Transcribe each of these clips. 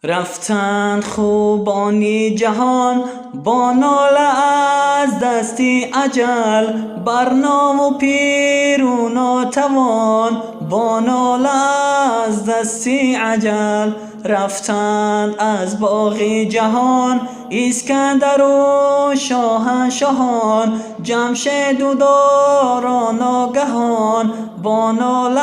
رفتند خوبانی جهان با ناله از دستی اجل، بر نام و پیر و ناتوان با ناله از دستی اجل. رفتند از باغ جهان اسکندر و شاهنشاهان، جمشید و دارا ناگهان با ناله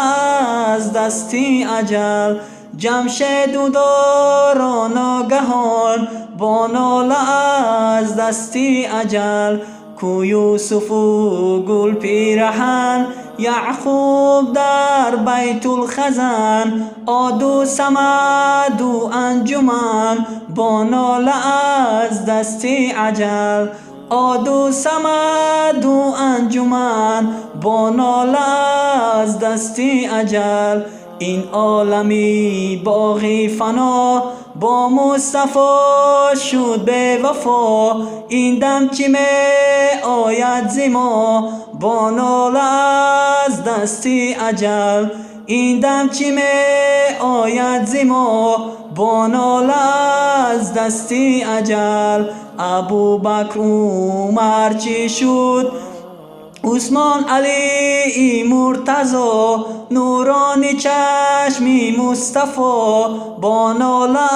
از دستی اجل. جمشید و دارا ناگهان با ناله از دستی اجل. کو یوسف و گل پیرهن، یعقوب در بیت الخزن، عاد و صمد و انجمن با ناله از دستی اجل. عاد و صمد و انجمن با ناله از دستی اجل. این عالمی باغی فنا با مصطفی شد به وفا، این دم چی می آید ز ما با ناله از دستی اجل. این دم چی می آید ز ما با ناله از دستی اجل. ابوبکر عمر چی شد، عثمان علی مرتضی، نورانی چشمی مصطفی با ناله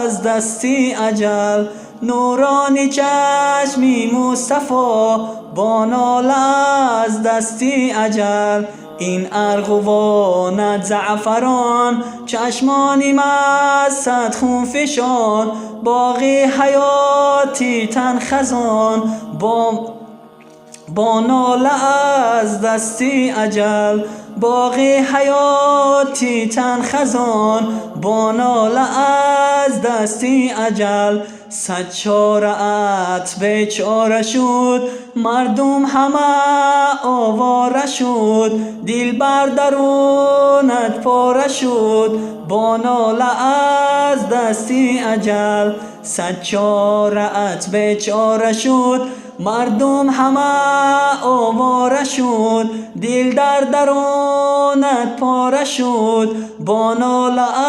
از دستی اجل. نورانی چشمی مصطفی با ناله از دستی اجل. این ارغوان زعفران، چشمانی مست خون فشان، باغی حیاتی تن خزان با ناله از دستی اجل. باغی حیاتی تن خزان با ناله از دستی اجل. صد چاره‌ات بیچاره شد، مردم همه آواره شد، دل بر درونت پاره شد با ناله از دستی اجل. صد چاره‌ات بیچاره شد، مردم همه آواره شد، دل در درونت پاره شد با ناله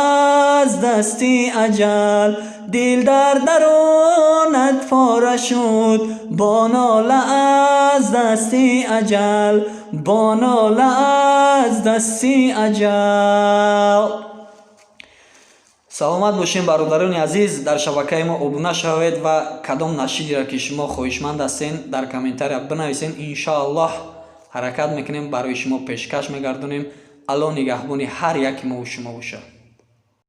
از دستی اجل. دل در درونت پاره شد با ناله از دستی اجل. با ناله از دستی اجل. саломат бошем бародарони азиз. дар шабакаи мо обуна шавед ва кадом нашидиро ки шумо хоҳишманд ҳастед дар комментария бинависед. иншоаллоҳ ҳаракат мекунем барои шумо пешкаш мегардонем. алло нигаҳбони ҳар яки мо шумо бошад.